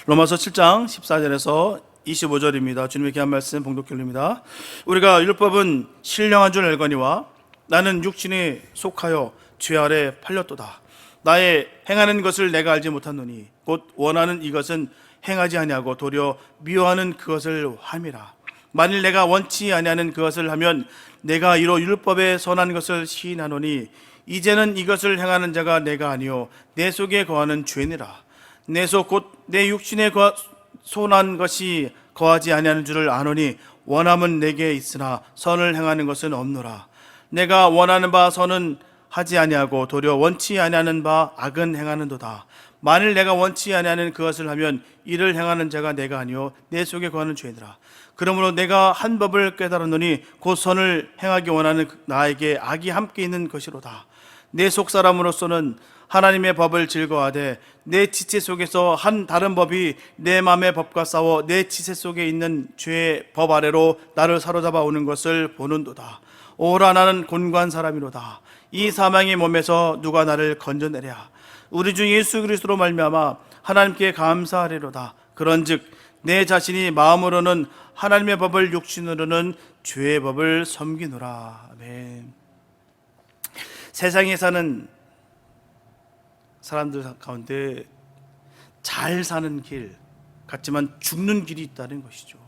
로마서 7장 14절에서 25절입니다. 주님의 귀한 말씀 봉독해 올립니다. 우리가 율법은 신령한 줄 알거니와 나는 육신에 속하여 죄 아래 팔렸도다. 나의 행하는 것을 내가 알지 못하노니 곧 원하는 이것은 행하지 아니하고 도리어 미워하는 그것을 함이라. 만일 내가 원치 아니하는 그것을 하면 내가 이로 율법의 선한 것을 시인하노니 이제는 이것을 행하는 자가 내가 아니요 내 속에 거하는 죄니라. 내 속 곧 내 육신에 선한 것이 거하지 아니하는 줄을 아노니 원함은 내게 있으나 선을 행하는 것은 없노라. 내가 원하는 바 선은 하지 아니하고 도리어 원치 아니하는 바 악은 행하는도다. 만일 내가 원치 아니하는 그것을 하면 이를 행하는 자가 내가 아니요 내 속에 거하는 죄니라. 그러므로 내가 한 법을 깨달았노니 곧 선을 행하기 원하는 나에게 악이 함께 있는 것이로다. 내 속 사람으로서는 하나님의 법을 즐거워하되 내 지체 속에서 한 다른 법이 내 마음의 법과 싸워 내 지체 속에 있는 죄의 법 아래로 나를 사로잡아 오는 것을 보는도다. 오라 나는 곤고한 사람이로다. 이 사망의 몸에서 누가 나를 건져내랴. 우리 주 예수 그리스도로 말미암아 하나님께 감사하리로다. 그런즉 내 자신이 마음으로는 하나님의 법을 육신으로는 죄의 법을 섬기노라. 아멘. 세상에 사는 사람들 가운데 잘 사는 길 같지만 죽는 길이 있다는 것이죠.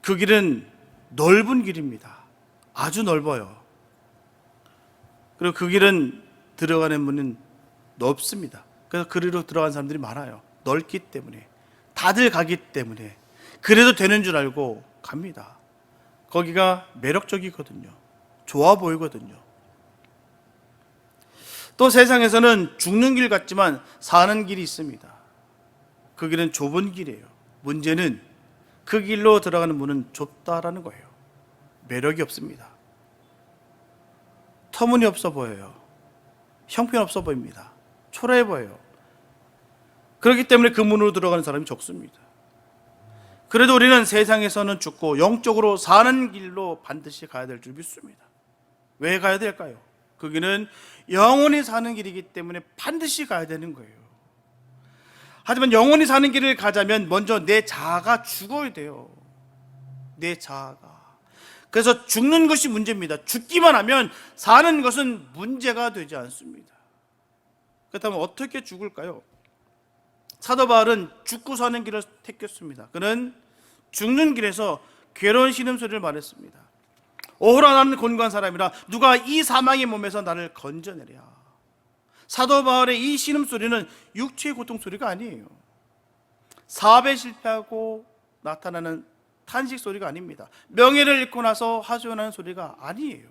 그 길은 넓은 길입니다. 아주 넓어요. 그리고 그 길은 들어가는 문은 넓습니다. 그래서 그리로 들어간 사람들이 많아요. 넓기 때문에, 다들 가기 때문에 그래도 되는 줄 알고 갑니다. 거기가 매력적이거든요. 좋아 보이거든요. 또 세상에서는 죽는 길 같지만 사는 길이 있습니다. 그 길은 좁은 길이에요. 문제는 그 길로 들어가는 문은 좁다라는 거예요. 매력이 없습니다. 터무니없어 보여요. 형편없어 보입니다. 초라해 보여요. 그렇기 때문에 그 문으로 들어가는 사람이 적습니다. 그래도 우리는 세상에서는 죽고 영적으로 사는 길로 반드시 가야 될 줄 믿습니다. 왜 가야 될까요? 그 길은 영원히 사는 길이기 때문에 반드시 가야 되는 거예요. 하지만 영원히 사는 길을 가자면 먼저 내 자아가 죽어야 돼요. 내 자아가. 그래서 죽는 것이 문제입니다. 죽기만 하면 사는 것은 문제가 되지 않습니다. 그렇다면 어떻게 죽을까요? 사도 바울은 죽고 사는 길을 택했습니다. 그는 죽는 길에서 괴로운 신음소리를 말했습니다. 오호라 나는 곤고한 사람이라 누가 이 사망의 몸에서 나를 건져내랴. 사도 바울의 이 신음소리는 육체의 고통소리가 아니에요. 사업에 실패하고 나타나는 탄식 소리가 아닙니다. 명예를 잃고 나서 하소연하는 소리가 아니에요.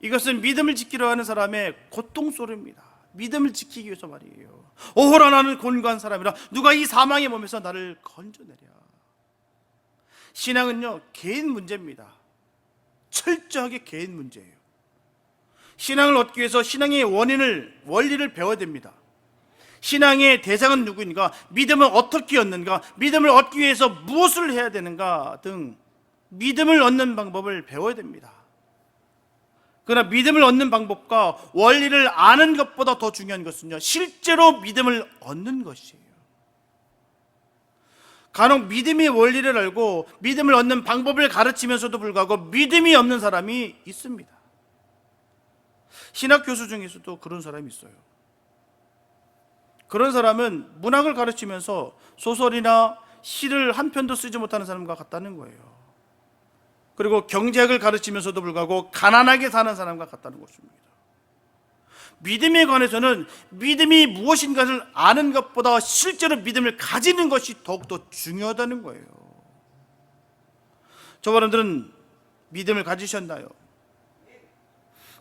이것은 믿음을 지키려 하는 사람의 고통소리입니다. 믿음을 지키기 위해서 말이에요. 오호라 나는 곤고한 사람이라 누가 이 사망의 몸에서 나를 건져내랴. 신앙은요 개인 문제입니다. 철저하게 개인 문제예요. 신앙을 얻기 위해서 신앙의 원리를 배워야 됩니다. 신앙의 대상은 누구인가, 믿음을 어떻게 얻는가, 믿음을 얻기 위해서 무엇을 해야 되는가 등 믿음을 얻는 방법을 배워야 됩니다. 그러나 믿음을 얻는 방법과 원리를 아는 것보다 더 중요한 것은요 실제로 믿음을 얻는 것이에요. 간혹 믿음의 원리를 알고 믿음을 얻는 방법을 가르치면서도 불구하고 믿음이 없는 사람이 있습니다. 신학 교수 중에서도 그런 사람이 있어요. 그런 사람은 문학을 가르치면서 소설이나 시를 한 편도 쓰지 못하는 사람과 같다는 거예요. 그리고 경제학을 가르치면서도 불구하고 가난하게 사는 사람과 같다는 것입니다. 믿음에 관해서는 믿음이 무엇인가를 아는 것보다 실제로 믿음을 가지는 것이 더욱더 중요하다는 거예요. 저와 여러분들은 믿음을 가지셨나요?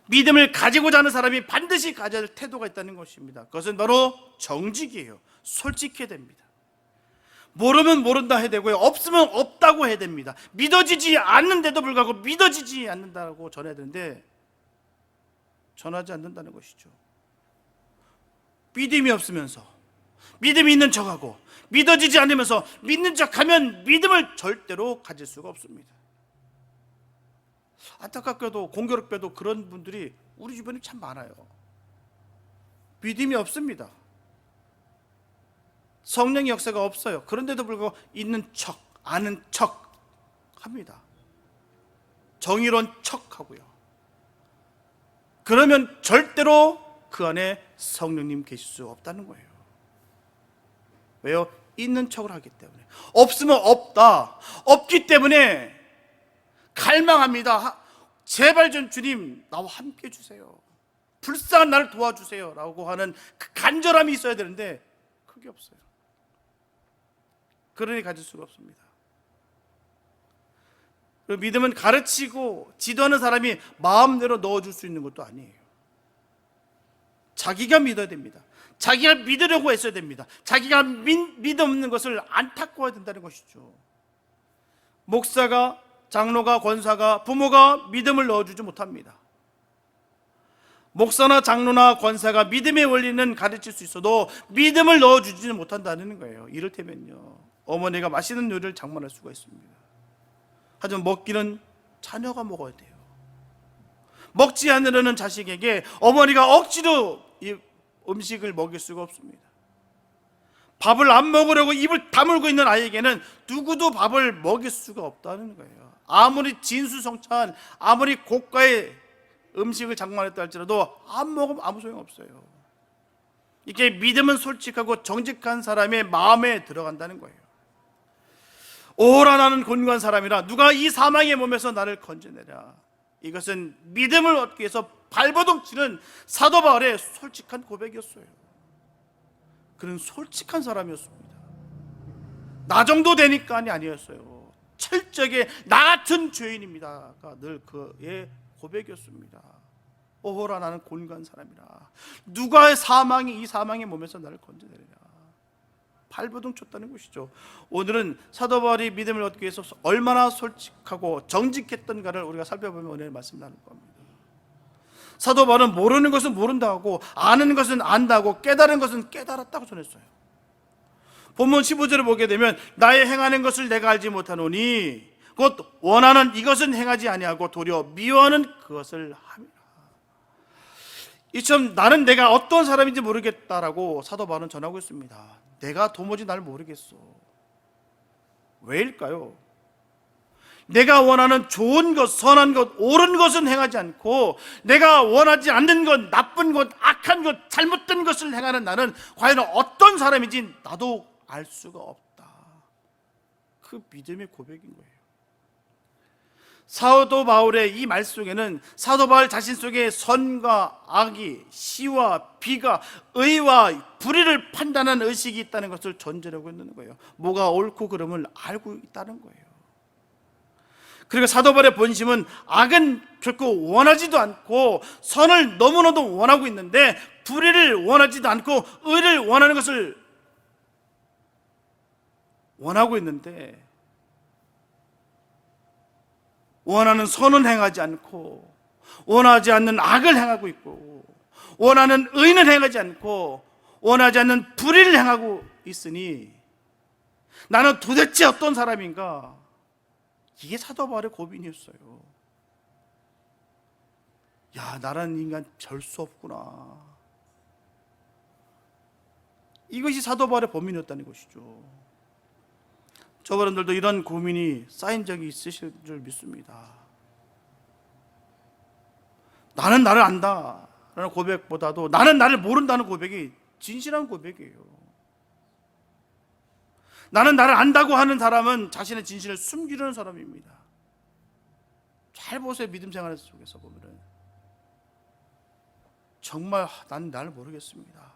믿음을 가지고자 하는 사람이 반드시 가져야 할 태도가 있다는 것입니다. 그것은 바로 정직이에요. 솔직해야 됩니다. 모르면 모른다 해야 되고요, 없으면 없다고 해야 됩니다. 믿어지지 않는데도 불구하고 믿어지지 않는다고 전해야 되는데 전하지 않는다는 것이죠. 믿음이 없으면서 믿음이 있는 척하고 믿어지지 않으면서 믿는 척하면 믿음을 절대로 가질 수가 없습니다. 안타깝게도 공교롭게도 그런 분들이 우리 주변에 참 많아요. 믿음이 없습니다. 성령의 역사가 없어요. 그런데도 불구하고 있는 척, 아는 척 합니다. 정의로운 척 하고요. 그러면 절대로 그 안에 성령님 계실 수 없다는 거예요. 왜요? 있는 척을 하기 때문에. 없으면 없다. 없기 때문에 갈망합니다. 제발 좀 주님 나와 함께 해주세요. 불쌍한 나를 도와주세요 라고 하는 그 간절함이 있어야 되는데 그게 없어요. 그러니 가질 수가 없습니다. 믿음은 가르치고 지도하는 사람이 마음대로 넣어줄 수 있는 것도 아니에요. 자기가 믿어야 됩니다. 자기가 믿으려고 했어야 됩니다. 자기가 믿음 없는 것을 안타까워야 된다는 것이죠. 목사가, 장로가, 권사가, 부모가 믿음을 넣어주지 못합니다. 목사나 장로나 권사가 믿음의 원리는 가르칠 수 있어도 믿음을 넣어주지는 못한다는 거예요. 이를테면요, 어머니가 맛있는 요리를 장만할 수가 있습니다. 하지만 먹기는 자녀가 먹어야 돼요. 먹지 않으려는 자식에게 어머니가 억지로 이 음식을 먹일 수가 없습니다. 밥을 안 먹으려고 입을 다물고 있는 아이에게는 누구도 밥을 먹일 수가 없다는 거예요. 아무리 진수성찬, 아무리 고가의 음식을 장만했다 할지라도 안 먹으면 아무 소용없어요. 이게 믿음은 솔직하고 정직한 사람의 마음에 들어간다는 거예요. 오라 나는 곤고한 사람이라 누가 이 사망의 몸에서 나를 건져내랴. 이것은 믿음을 얻기 위해서 발버둥 치는 사도 바울의 솔직한 고백이었어요. 그는 솔직한 사람이었습니다. 나 정도 되니까이 아니었어요. 철저하게 나 같은 죄인입니다가 늘 그의 고백이었습니다. 오호라 나는 곤고한 사람이라 누가 이 사망의 몸에서 나를 건져내리냐. 발버둥 쳤다는 것이죠. 오늘은 사도 바울이 믿음을 얻기 위해서 얼마나 솔직하고 정직했던가를 우리가 살펴보면 오늘 말씀 나눌 겁니다. 사도 바울은 모르는 것은 모른다고, 아는 것은 안다고, 깨달은 것은 깨달았다고 전했어요. 본문 15절을 보게 되면 나의 행하는 것을 내가 알지 못하노니 곧 원하는 이것은 행하지 아니하고 도리어 미워하는 그것을 함이라. 이처럼 나는 내가 어떤 사람인지 모르겠다라고 사도 바울은 전하고 있습니다. 내가 도무지 날 모르겠어. 왜일까요? 내가 원하는 좋은 것, 선한 것, 옳은 것은 행하지 않고 내가 원하지 않는 것, 나쁜 것, 악한 것, 잘못된 것을 행하는 나는 과연 어떤 사람인지 나도 알 수가 없다. 그 믿음의 고백인 거예요. 사도 바울의 이 말 속에는 사도 바울 자신 속에 선과 악이, 시와 비가, 의와 불의를 판단하는 의식이 있다는 것을 전제하고 있는 거예요. 뭐가 옳고 그름을 알고 있다는 거예요. 그리고 사도 바울의 본심은 악은 결코 원하지도 않고 선을 너무나도 원하고 있는데 불의를 원하지도 않고 의를 원하는 것을 원하고 있는데 원하는 선은 행하지 않고 원하지 않는 악을 행하고 있고 원하는 의는 행하지 않고 원하지 않는 불의를 행하고 있으니 나는 도대체 어떤 사람인가? 이게 사도 바울의 고민이었어요. 야, 나라는 인간 별 수 없구나. 이것이 사도 바울의 고민이었다는 것이죠. 저분들도 이런 고민이 쌓인 적이 있으실 줄 믿습니다. 나는 나를 안다 라는 고백보다도 나는 나를 모른다는 고백이 진실한 고백이에요. 나는 나를 안다고 하는 사람은 자신의 진실을 숨기려는 사람입니다. 잘 보세요. 믿음 생활 속에서 보면은 정말 나는 나를 모르겠습니다.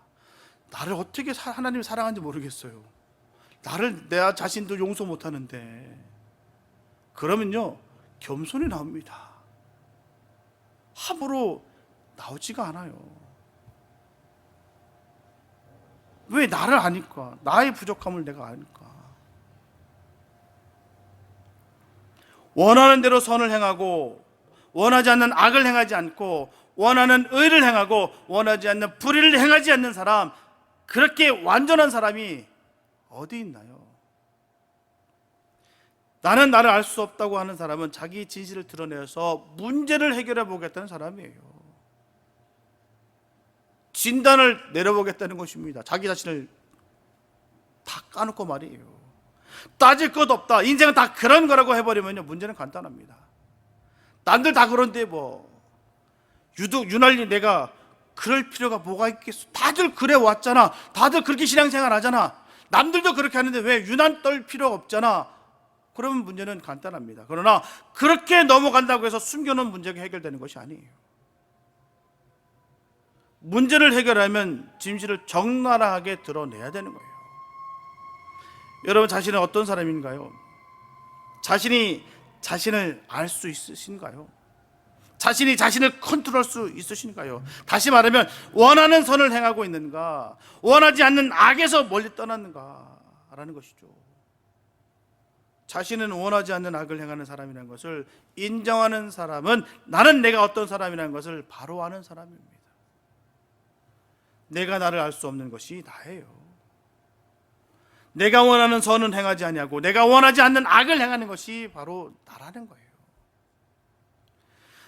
나를 어떻게 하나님이 사랑하는지 모르겠어요. 나를 내 자신도 용서 못하는데, 그러면요 겸손이 나옵니다. 함부로 나오지가 않아요. 왜? 나를 아니까, 나의 부족함을 내가 아니까. 원하는 대로 선을 행하고 원하지 않는 악을 행하지 않고 원하는 의를 행하고 원하지 않는 불의를 행하지 않는 사람, 그렇게 완전한 사람이 어디 있나요? 나는 나를 알 수 없다고 하는 사람은 자기 진실을 드러내서 문제를 해결해 보겠다는 사람이에요. 진단을 내려보겠다는 것입니다. 자기 자신을 다 까놓고 말이에요. 따질 것 없다, 인생은 다 그런 거라고 해버리면요, 문제는 간단합니다. 남들 다 그런데 유난히 내가 그럴 필요가 뭐가 있겠어. 다들 그래 왔잖아. 다들 그렇게 신앙생활 하잖아. 남들도 그렇게 하는데 왜 유난 떨 필요가 없잖아. 그러면 문제는 간단합니다. 그러나 그렇게 넘어간다고 해서 숨겨놓은 문제가 해결되는 것이 아니에요. 문제를 해결하면 진실을 적나라하게 드러내야 되는 거예요. 여러분 자신은 어떤 사람인가요? 자신이 자신을 알 수 있으신가요? 자신이 자신을 컨트롤할 수 있으신가요? 다시 말하면 원하는 선을 행하고 있는가, 원하지 않는 악에서 멀리 떠났는가 라는 것이죠. 자신은 원하지 않는 악을 행하는 사람이라는 것을 인정하는 사람은 나는 내가 어떤 사람이라는 것을 바로 아는 사람입니다. 내가 나를 알 수 없는 것이 나예요. 내가 원하는 선은 행하지 아니하고 내가 원하지 않는 악을 행하는 것이 바로 나라는 거예요.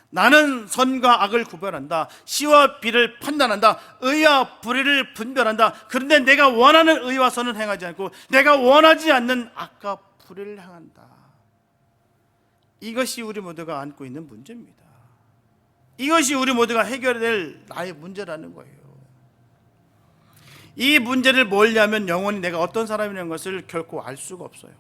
나는 선과 악을 구별한다. 시와 비를 판단한다. 의와 불의를 분별한다. 그런데 내가 원하는 의와 선은 행하지 않고 내가 원하지 않는 악과 불의를 행한다. 이것이 우리 모두가 안고 있는 문제입니다. 이것이 우리 모두가 해결해야 될 나의 문제라는 거예요. 이 문제를 멀리하면 영원히 내가 어떤 사람이라는 것을 결코 알 수가 없어요.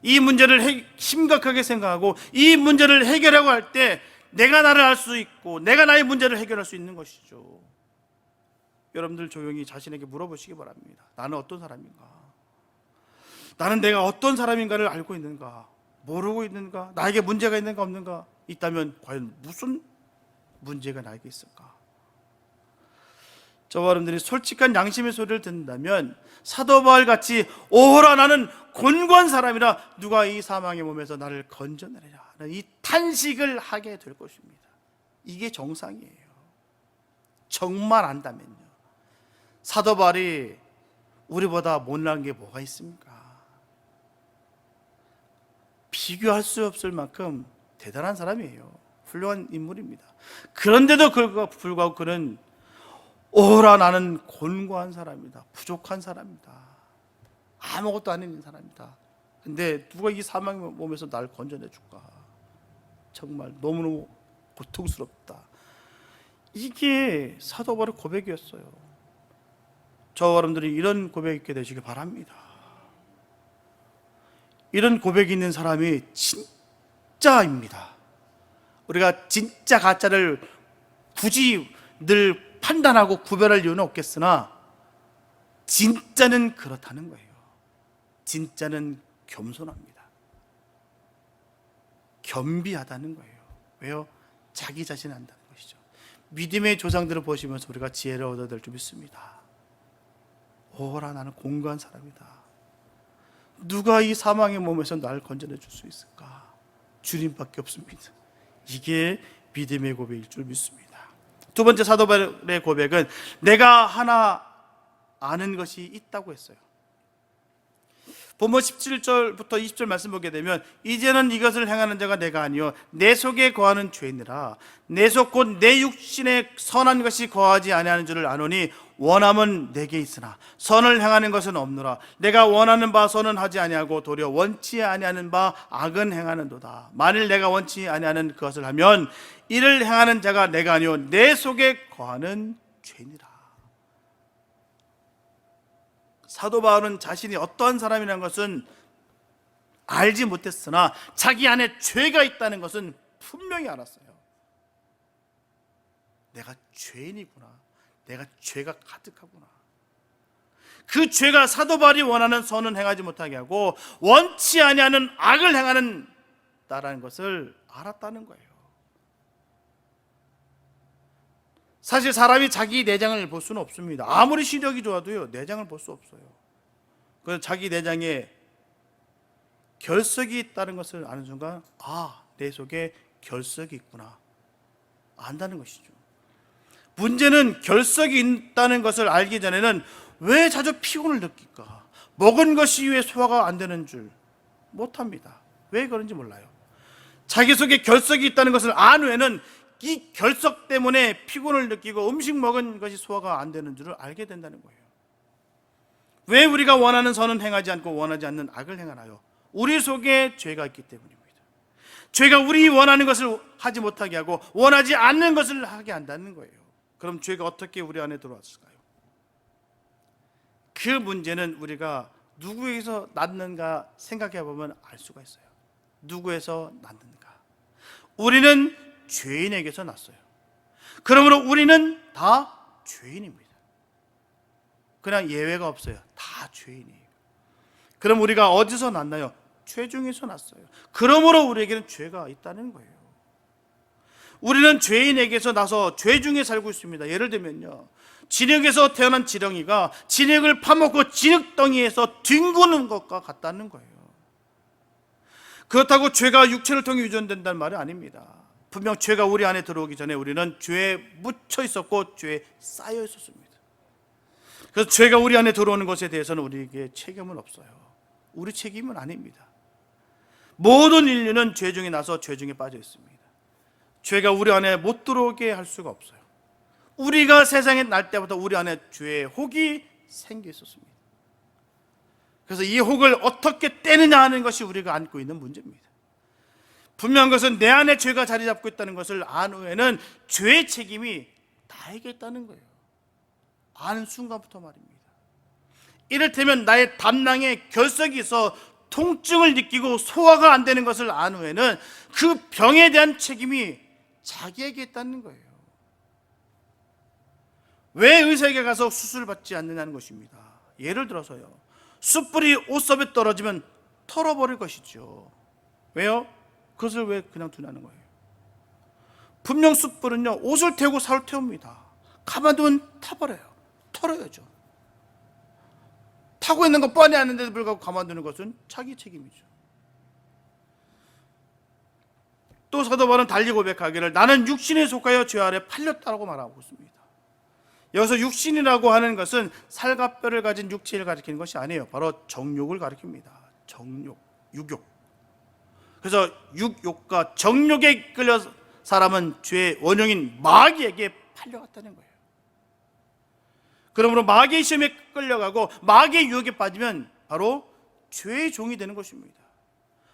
이 문제를 심각하게 생각하고 이 문제를 해결하고 할 때 내가 나를 알 수 있고 내가 나의 문제를 해결할 수 있는 것이죠. 여러분들 조용히 자신에게 물어보시기 바랍니다. 나는 어떤 사람인가? 나는 내가 어떤 사람인가를 알고 있는가? 모르고 있는가? 나에게 문제가 있는가 없는가? 있다면 과연 무슨 문제가 나에게 있을까? 저와 여러분들이 솔직한 양심의 소리를 듣는다면 사도 바울같이 오호라 나는 곤고한 사람이라 누가 이 사망의 몸에서 나를 건져내리라 하는 이 탄식을 하게 될 것입니다. 이게 정상이에요. 정말 안다면요. 사도 바울이 우리보다 못난 게 뭐가 있습니까? 비교할 수 없을 만큼 대단한 사람이에요. 훌륭한 인물입니다. 그런데도 불구하고 그는 오라 나는 곤고한 사람이다. 부족한 사람이다. 아무것도 아닌 사람이다. 근데 누가 이 사망의 몸에서 나를 건져내 줄까? 정말 너무너무 고통스럽다. 이게 사도 바울의 고백이었어요. 저와 여러분들이 이런 고백 있게 되시길 바랍니다. 이런 고백이 있는 사람이 진짜입니다. 우리가 진짜 가짜를 굳이 늘 판단하고 구별할 이유는 없겠으나 진짜는 그렇다는 거예요. 진짜는 겸손합니다. 겸비하다는 거예요. 왜요? 자기 자신을 안다는 것이죠. 믿음의 조상들을 보시면서 우리가 지혜를 얻어야 될 줄 믿습니다. 오라 나는 공고한 사람이다. 누가 이 사망의 몸에서 나를 건져내 줄 수 있을까? 주님밖에 없습니다. 이게 믿음의 고백일 줄 믿습니다. 두 번째 사도 바울의 고백은 내가 하나 아는 것이 있다고 했어요. 본문 17절부터 20절 말씀 보게 되면 이제는 이것을 행하는 자가 내가 아니요 내 속에 거하는 죄니라. 내 속 곧 내 육신에 선한 것이 거하지 아니하는 줄을 아노니 원함은 내게 있으나 선을 행하는 것은 없노라. 내가 원하는 바 선은 하지 아니하고 도리어 원치 아니하는 바 악은 행하는도다. 만일 내가 원치 아니하는 그것을 하면 이를 행하는 자가 내가 아니요 내 속에 거하는 죄니라. 사도 바울은 자신이 어떠한 사람이라는 것은 알지 못했으나 자기 안에 죄가 있다는 것은 분명히 알았어요. 내가 죄인이구나. 내가 죄가 가득하구나. 그 죄가 사도 바울이 원하는 선은 행하지 못하게 하고 원치 아니하는 악을 행하는 나라는 것을 알았다는 거예요. 사실 사람이 자기 내장을 볼 수는 없습니다. 아무리 시력이 좋아도요 내장을 볼 수 없어요. 그래서 자기 내장에 결석이 있다는 것을 아는 순간 내 속에 결석이 있구나 안다는 것이죠. 문제는 결석이 있다는 것을 알기 전에는 왜 자주 피곤을 느낄까? 먹은 것이 왜 소화가 안 되는 줄 못합니다. 왜 그런지 몰라요. 자기 속에 결석이 있다는 것을 안 후에는 이 결석 때문에 피곤을 느끼고 음식 먹은 것이 소화가 안 되는 줄을 알게 된다는 거예요. 왜 우리가 원하는 선은 행하지 않고 원하지 않는 악을 행하나요? 우리 속에 죄가 있기 때문입니다. 죄가 우리 원하는 것을 하지 못하게 하고 원하지 않는 것을 하게 한다는 거예요. 그럼 죄가 어떻게 우리 안에 들어왔을까요? 그 문제는 우리가 누구에서 났는가 생각해 보면 알 수가 있어요. 누구에서 났는가? 우리는 죄인에게서 났어요. 그러므로 우리는 다 죄인입니다. 그냥 예외가 없어요. 다 죄인이에요. 그럼 우리가 어디서 났나요? 죄 중에서 났어요. 그러므로 우리에게는 죄가 있다는 거예요. 우리는 죄인에게서 나서 죄 중에 살고 있습니다. 예를 들면요, 진흙에서 태어난 지렁이가 진흙을 파먹고 진흙덩이에서 뒹구는 것과 같다는 거예요. 그렇다고 죄가 육체를 통해 유전된다는 말은 아닙니다. 분명 죄가 우리 안에 들어오기 전에 우리는 죄에 묻혀 있었고 죄에 쌓여 있었습니다. 그래서 죄가 우리 안에 들어오는 것에 대해서는 우리에게 책임은 없어요. 우리 책임은 아닙니다. 모든 인류는 죄 중에 나서 죄 중에 빠져 있습니다. 죄가 우리 안에 못 들어오게 할 수가 없어요. 우리가 세상에 날 때부터 우리 안에 죄의 혹이 생겨 있었습니다. 그래서 이 혹을 어떻게 떼느냐 하는 것이 우리가 안고 있는 문제입니다. 분명한 것은 내 안에 죄가 자리 잡고 있다는 것을 안 후에는 죄의 책임이 나에게 있다는 거예요. 아는 순간부터 말입니다. 이를테면 나의 담낭에 결석이 있어 통증을 느끼고 소화가 안 되는 것을 안 후에는 그 병에 대한 책임이 자기에게 있다는 거예요. 왜 의사에게 가서 수술을 받지 않느냐는 것입니다. 예를 들어서요, 숯불이 옷섭에 떨어지면 털어버릴 것이죠. 왜요? 그것을 왜 그냥 두냐는 거예요. 분명 숯불은요, 옷을 태우고 살을 태웁니다. 가만두면 타버려요. 털어야죠. 타고 있는 거 뻔히 아는데도 불구하고 가만두는 것은 자기 책임이죠. 또 사도 바울은 달리 고백하기를 나는 육신에 속하여 죄 아래 팔렸다라고 말하고 있습니다. 여기서 육신이라고 하는 것은 살과 뼈를 가진 육체를 가리키는 것이 아니에요. 바로 정욕을 가리킵니다. 정욕, 육욕. 그래서 육욕과 정욕에 끌려 사람은 죄의 원흉인 마귀에게 팔려갔다는 거예요. 그러므로 마귀의 시험에 끌려가고 마귀의 유혹에 빠지면 바로 죄의 종이 되는 것입니다.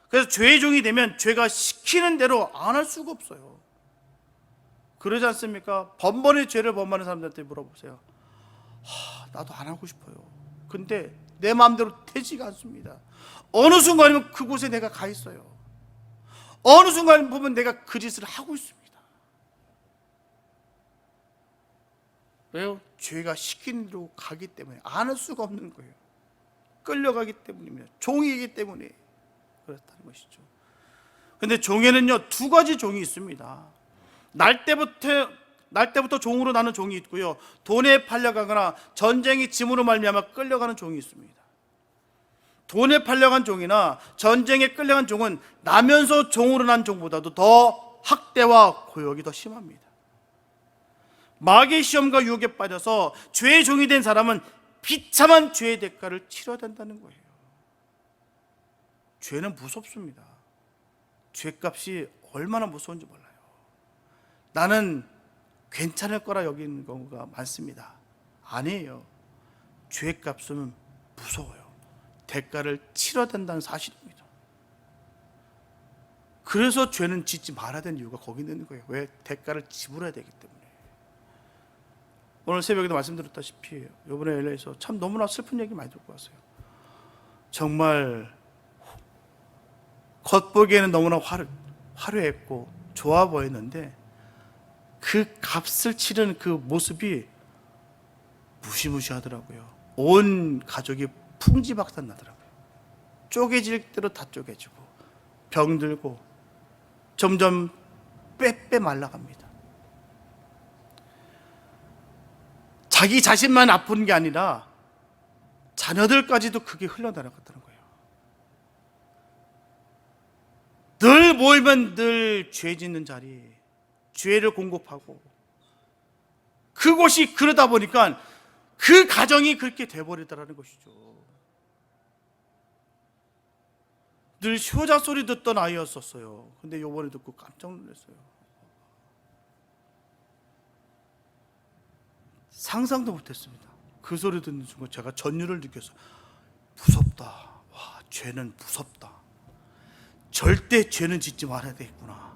그래서 죄의 종이 되면 죄가 시키는 대로 안 할 수가 없어요. 그러지 않습니까? 번번이 죄를 범하는 사람들한테 물어보세요. 나도 안 하고 싶어요. 근데 내 마음대로 되지가 않습니다. 어느 순간이면 그곳에 내가 가 있어요. 어느 순간 보면 내가 그 짓을 하고 있습니다. 왜요? 죄가 시키는 대로 가기 때문에 안 할 수가 없는 거예요. 끌려가기 때문입니다. 종이기 때문에 그렇다는 것이죠. 그런데 종에는요, 두 가지 종이 있습니다. 날 때부터 종으로 나는 종이 있고요, 돈에 팔려가거나 전쟁의 짐으로 말미암아 끌려가는 종이 있습니다. 돈에 팔려간 종이나 전쟁에 끌려간 종은 나면서 종으로 난 종보다도 더 학대와 고역이 더 심합니다. 마귀의 시험과 유혹에 빠져서 죄의 종이 된 사람은 비참한 죄의 대가를 치러야 된다는 거예요. 죄는 무섭습니다. 죄값이 얼마나 무서운지 몰라요. 나는 괜찮을 거라 여기는 경우가 많습니다. 아니에요. 죄값은 무서워요. 대가를 치러야 된다는 사실입니다. 그래서 죄는 짓지 말아야 되는 이유가 거기 있는 거예요. 왜? 대가를 지불해야 되기 때문에. 오늘 새벽에도 말씀드렸다시피 이번에 LA에서 참 너무나 슬픈 얘기 많이 듣고 왔어요. 정말 겉보기에는 너무나 화려했고 좋아 보였는데 그 값을 치르는 그 모습이 무시무시하더라고요. 온 가족이 풍지박산 나더라고요. 쪼개질 대로 다 쪼개지고 병들고 점점 빼빼 말라갑니다. 자기 자신만 아픈 게 아니라 자녀들까지도 그게 흘러나갔다는 거예요. 늘 모이면 늘 죄 짓는 자리, 죄를 공급하고 그곳이 그러다 보니까 그 가정이 그렇게 돼버리더라는 것이죠. 늘 효자 소리 듣던 아이였었어요. 근데 요번에 듣고 깜짝 놀랐어요. 상상도 못했습니다. 그 소리 듣는 순간 제가 전율을 느꼈어요. 무섭다. 와, 죄는 무섭다. 절대 죄는 짓지 말아야 되겠구나.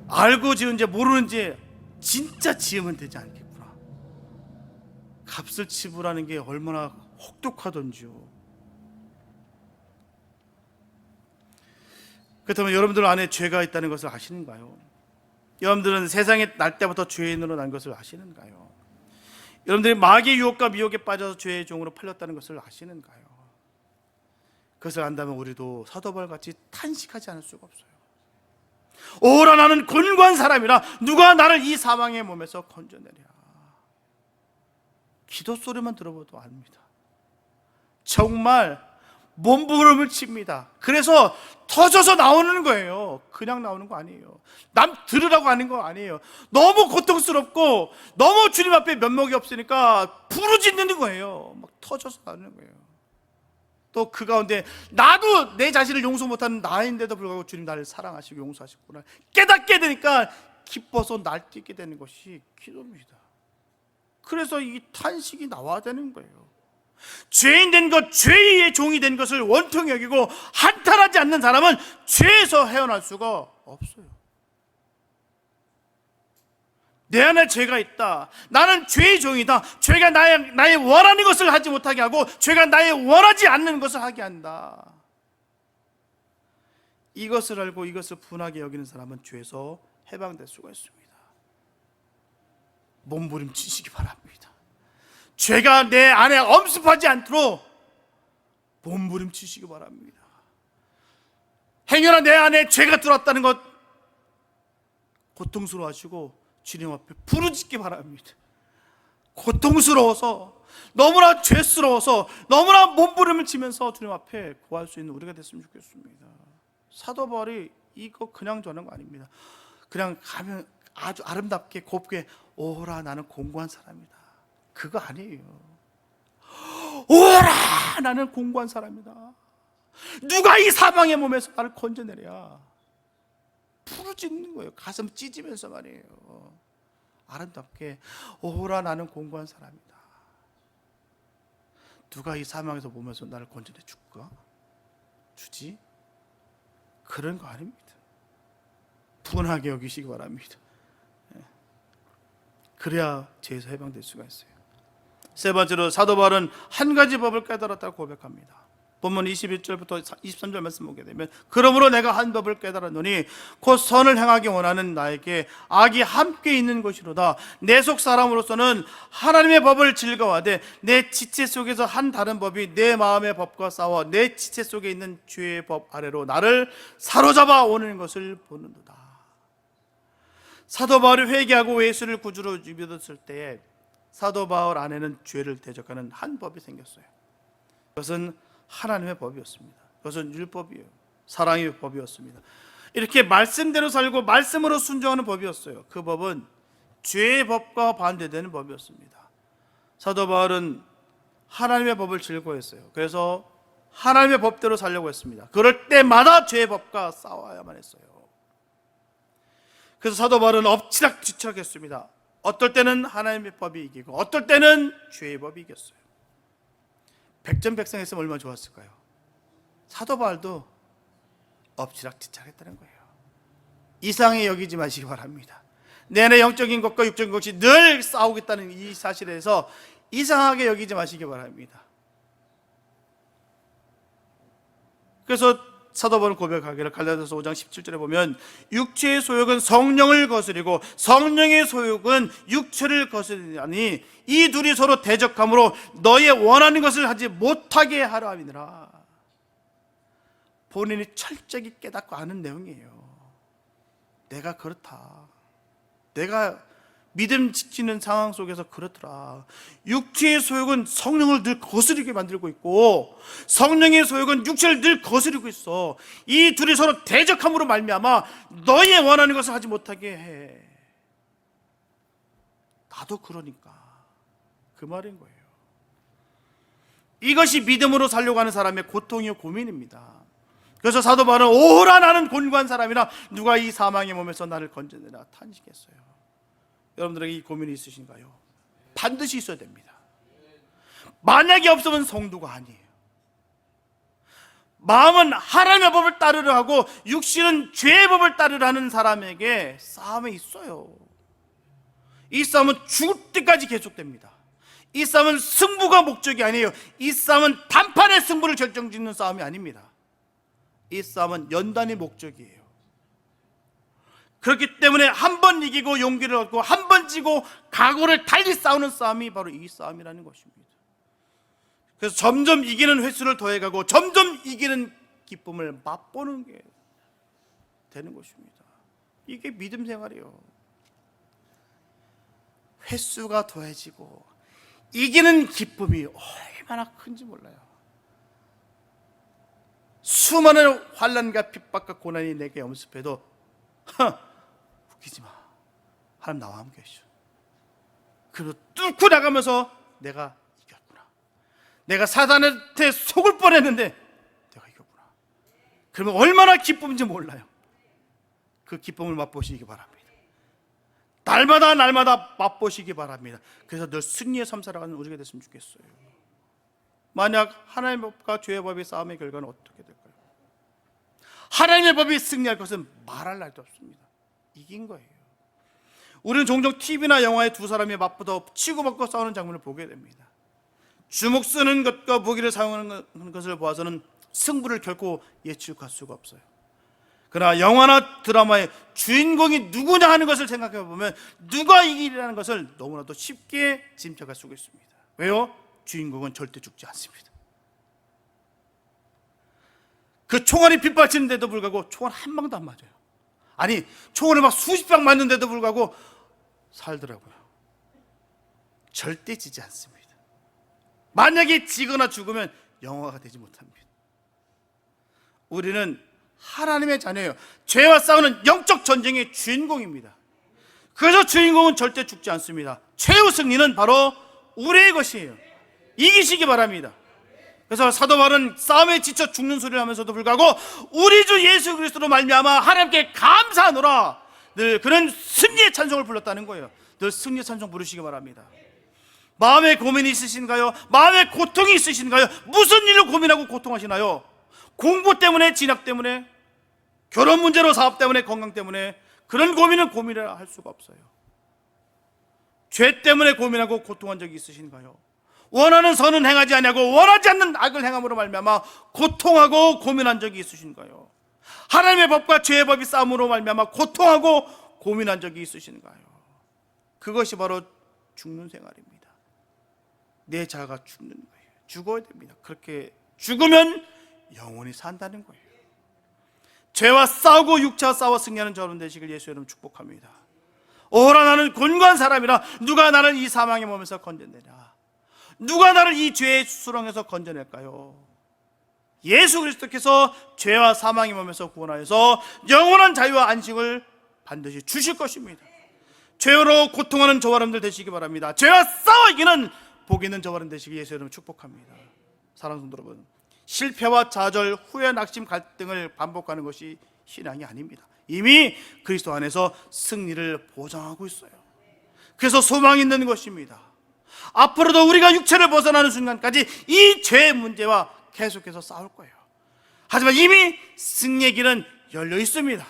알고 지은지 모르는지 진짜 지으면 되지 않겠구나. 값을 지불하는 게 얼마나 혹독하던지요. 그렇다면 여러분들 안에 죄가 있다는 것을 아시는가요? 여러분들은 세상에 날 때부터 죄인으로 난 것을 아시는가요? 여러분들이 마귀의 유혹과 미혹에 빠져서 죄의 종으로 팔렸다는 것을 아시는가요? 그것을 안다면 우리도 사도 바울같이 탄식하지 않을 수가 없어요. 오라 나는 곤고한 사람이라 누가 나를 이 사망의 몸에서 건져내랴. 기도 소리만 들어봐도 압니다. 정말 몸부림을 칩니다. 그래서 터져서 나오는 거예요. 그냥 나오는 거 아니에요. 남 들으라고 하는 거 아니에요. 너무 고통스럽고 너무 주님 앞에 면목이 없으니까 부르짖는 거예요. 막 터져서 나오는 거예요. 또 그 가운데 나도 내 자신을 용서 못하는 나인데도 불구하고 주님 나를 사랑하시고 용서하셨구나 깨닫게 되니까 기뻐서 날뛰게 되는 것이 기도입니다. 그래서 이 탄식이 나와야 되는 거예요. 죄인 된 것, 죄의 종이 된 것을 원통히 여기고 한탄하지 않는 사람은 죄에서 헤어날 수가 없어요. 내 안에 죄가 있다. 나는 죄의 종이다. 죄가 나의 원하는 것을 하지 못하게 하고 죄가 나의 원하지 않는 것을 하게 한다. 이것을 알고 이것을 분하게 여기는 사람은 죄에서 해방될 수가 있습니다. 몸부림치시기 바랍니다. 죄가 내 안에 엄습하지 않도록 몸부림치시기 바랍니다. 행여나 내 안에 죄가 들어왔다는 것 고통스러워하시고 주님 앞에 부르짖기 바랍니다. 고통스러워서 너무나 죄스러워서 너무나 몸부림을 치면서 주님 앞에 구할 수 있는 우리가 됐으면 좋겠습니다. 사도 바울이 이거 그냥 저는 거 아닙니다. 그냥 가면 아주 아름답게 곱게 오라 나는 공고한 사람이다. 그거 아니에요. 오라 나는 공고한 사람이다. 누가 이 사망의 몸에서 나를 건져내랴. 부르짖는 거예요. 가슴 찢으면서 말이에요. 아름답게 오라 나는 공고한 사람이다. 누가 이 사망에서 몸에서 나를 건져내 줄까? 주지? 그런 거 아닙니다. 분하게 여기시기 바랍니다. 그래야 죄에서 해방될 수가 있어요. 세 번째로 사도 바울은 한 가지 법을 깨달았다고 고백합니다. 본문 21절부터 23절 말씀 보게 되면 그러므로 내가 한 법을 깨달았노니 곧 선을 행하기 원하는 나에게 악이 함께 있는 것이로다. 내 속 사람으로서는 하나님의 법을 즐거워하되 내 지체 속에서 한 다른 법이 내 마음의 법과 싸워 내 지체 속에 있는 죄의 법 아래로 나를 사로잡아 오는 것을 보는도다. 사도 바울이 회개하고 예수를 구주로 믿었을 때에 사도 바울 안에는 죄를 대적하는 한 법이 생겼어요. 그것은 하나님의 법이었습니다. 그것은 율법이에요. 사랑의 법이었습니다. 이렇게 말씀대로 살고 말씀으로 순종하는 법이었어요. 그 법은 죄의 법과 반대되는 법이었습니다. 사도 바울은 하나님의 법을 즐거워했어요. 그래서 하나님의 법대로 살려고 했습니다. 그럴 때마다 죄의 법과 싸워야만 했어요. 그래서 사도 바울은 엎치락뒤치락 했습니다. 어떨 때는 하나님의 법이 이기고 어떨 때는 죄의 법이 이겼어요. 백전백승했으면 얼마나 좋았을까요? 사도 바울도 엎치락뒤치락 했다는 거예요. 이상히 여기지 마시기 바랍니다. 내 안에 영적인 것과 육적인 것이 늘 싸우겠다는 이 사실에 대해서 이상하게 여기지 마시기 바랍니다. 그래서 사도 바울은 고백하기를 갈라디아서 5장 17절에 보면 육체의 소욕은 성령을 거스리고 성령의 소욕은 육체를 거스리니 이 둘이 서로 대적함으로 너의 원하는 것을 하지 못하게 하려 함이니라. 본인이 철저히 깨닫고 아는 내용이에요. 내가 그렇다. 내가 믿음 지키는 상황 속에서 그렇더라. 육체의 소욕은 성령을 늘 거스르게 만들고 있고 성령의 소욕은 육체를 늘 거스르고 있어. 이 둘이 서로 대적함으로 말미암아 너의 원하는 것을 하지 못하게 해. 나도 그러니까 그 말인 거예요. 이것이 믿음으로 살려고 하는 사람의 고통이요 고민입니다. 그래서 사도 바울은 오라 나는 곤고한 사람이라 누가 이 사망의 몸에서 나를 건져내라 탄식했어요. 여러분들에게 이 고민이 있으신가요? 반드시 있어야 됩니다. 만약에 없으면 성도가 아니에요. 마음은 하나님의 법을 따르려 하고 육신은 죄의 법을 따르려 하는 사람에게 싸움이 있어요. 이 싸움은 죽을 때까지 계속됩니다. 이 싸움은 승부가 목적이 아니에요. 이 싸움은 단판의 승부를 결정짓는 싸움이 아닙니다. 이 싸움은 연단이 목적이에요. 그렇기 때문에 한 번 이기고 용기를 얻고 한 번 지고 각오를 달리 싸우는 싸움이 바로 이 싸움이라는 것입니다. 그래서 점점 이기는 횟수를 더해가고 점점 이기는 기쁨을 맛보는 게 되는 것입니다. 이게 믿음 생활이에요. 횟수가 더해지고 이기는 기쁨이 얼마나 큰지 몰라요. 수많은 환난과 핍박과 고난이 내게 엄습해도 웃기지 마, 하나님 나와 함께 하시오. 그리고 뚫고 나가면서 내가 이겼구나, 내가 사단한테 속을 뻔했는데 내가 이겼구나. 그러면 얼마나 기쁨인지 몰라요. 그 기쁨을 맛보시기 바랍니다. 날마다 맛보시기 바랍니다. 그래서 늘 승리의 삶 살아가는 우리가 됐으면 좋겠어요. 만약 하나님의 법과 죄의 법의 싸움의 결과는 어떻게 될까요? 하나님의 법이 승리할 것은 말할 날도 없습니다. 이긴 거예요. 우리는 종종 TV나 영화에 두 사람이 맞붙어 치고받고 싸우는 장면을 보게 됩니다. 주먹 쓰는 것과 무기를 사용하는 것을 보아서는 승부를 결코 예측할 수가 없어요. 그러나 영화나 드라마의 주인공이 누구냐 하는 것을 생각해 보면 누가 이기리라는 것을 너무나도 쉽게 짐작할 수가 있습니다. 왜요? 주인공은 절대 죽지 않습니다. 그 총알이 빗발치는데도 불구하고 총알 한 방도 안 맞아요. 아니, 총알을 막 수십 방 맞는데도 불구하고 살더라고요. 절대 지지 않습니다. 만약에 지거나 죽으면 영화가 되지 못합니다. 우리는 하나님의 자녀예요. 죄와 싸우는 영적 전쟁의 주인공입니다. 그래서 주인공은 절대 죽지 않습니다. 최후 승리는 바로 우리의 것이에요. 이기시기 바랍니다. 그래서 사도 바울은 싸움에 지쳐 죽는 소리를 하면서도 불구하고 우리 주 예수 그리스도로 말미암아 하나님께 감사하노라, 늘 그런 승리의 찬송을 불렀다는 거예요. 늘 승리의 찬송 부르시기 바랍니다. 마음에 고민이 있으신가요? 마음에 고통이 있으신가요? 무슨 일로 고민하고 고통하시나요? 공부 때문에, 진학 때문에, 결혼 문제로, 사업 때문에, 건강 때문에, 그런 고민은 고민이라 할 수가 없어요. 죄 때문에 고민하고 고통한 적이 있으신가요? 원하는 선은 행하지 아니하고 원하지 않는 악을 행함으로 말미암아 고통하고 고민한 적이 있으신가요? 하나님의 법과 죄의 법이 싸움으로 말미암아 고통하고 고민한 적이 있으신가요? 그것이 바로 죽는 생활입니다. 내 자아가 죽는 거예요. 죽어야 됩니다. 그렇게 죽으면 영원히 산다는 거예요. 죄와 싸우고 육체와 싸워 승리하는 저런 되시길 예수 이름 축복합니다. 오라, 나는 곤고한 사람이라 누가 나를 이 사망의 몸에서 건져내랴? 누가 나를 이 죄의 수렁에서 건져낼까요? 예수 그리스도께서 죄와 사망의 몸에서 구원하여서 영원한 자유와 안식을 반드시 주실 것입니다. 죄로 고통하는 저와 여러분들 되시기 바랍니다. 죄와 싸워 이기는 복 있는 저와 여러분 되시길 예수 이름 축복합니다. 사랑하는 성도 여러분, 실패와 좌절, 후회, 낙심, 갈등을 반복하는 것이 신앙이 아닙니다. 이미 그리스도 안에서 승리를 보장하고 있어요. 그래서 소망이 있는 것입니다. 앞으로도 우리가 육체를 벗어나는 순간까지 이 죄의 문제와 계속해서 싸울 거예요. 하지만 이미 승리의 길은 열려 있습니다.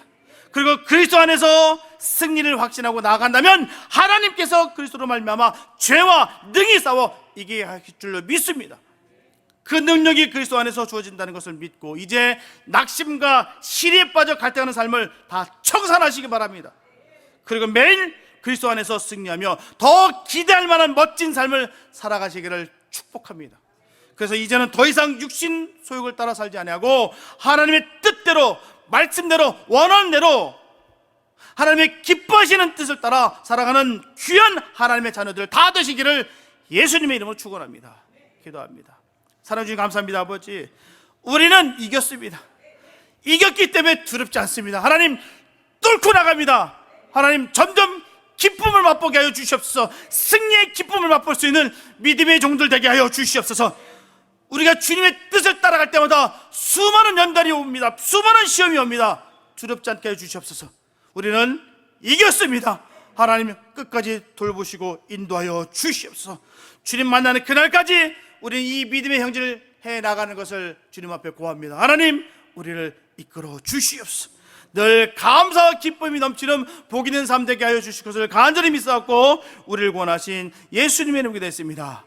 그리고 그리스도 안에서 승리를 확신하고 나아간다면 하나님께서 그리스도로 말미암아 죄와 능히 싸워 이기게 하실 줄로 믿습니다. 그 능력이 그리스도 안에서 주어진다는 것을 믿고 이제 낙심과 시리에 빠져 갈등하는 삶을 다 청산하시기 바랍니다. 그리고 매일 그리스도 안에서 승리하며 더 기대할 만한 멋진 삶을 살아가시기를 축복합니다. 그래서 이제는 더 이상 육신 소욕을 따라 살지 아니하고 하나님의 뜻대로, 말씀대로, 원하는 대로 하나님의 기뻐하시는 뜻을 따라 살아가는 귀한 하나님의 자녀들 다 되시기를 예수님의 이름으로 축원합니다. 기도합니다. 사랑해 주님 감사합니다. 아버지, 우리는 이겼습니다. 이겼기 때문에 두렵지 않습니다. 하나님, 뚫고 나갑니다. 하나님, 점점 기쁨을 맛보게 하여 주시옵소서. 승리의 기쁨을 맛볼 수 있는 믿음의 종들 되게 하여 주시옵소서. 우리가 주님의 뜻을 따라갈 때마다 수많은 연단이 옵니다. 수많은 시험이 옵니다. 두렵지 않게 해 주시옵소서. 우리는 이겼습니다. 하나님 끝까지 돌보시고 인도하여 주시옵소서. 주님 만나는 그날까지 우리는 이 믿음의 형질을 해나가는 것을 주님 앞에 구합니다. 하나님 우리를 이끌어 주시옵소서. 늘 감사와 기쁨이 넘치는 복 있는 삶 되게 하여 주실 것을 간절히 믿사옵고 우리를 구원하신 예수님의 이름으로 기도했습니다.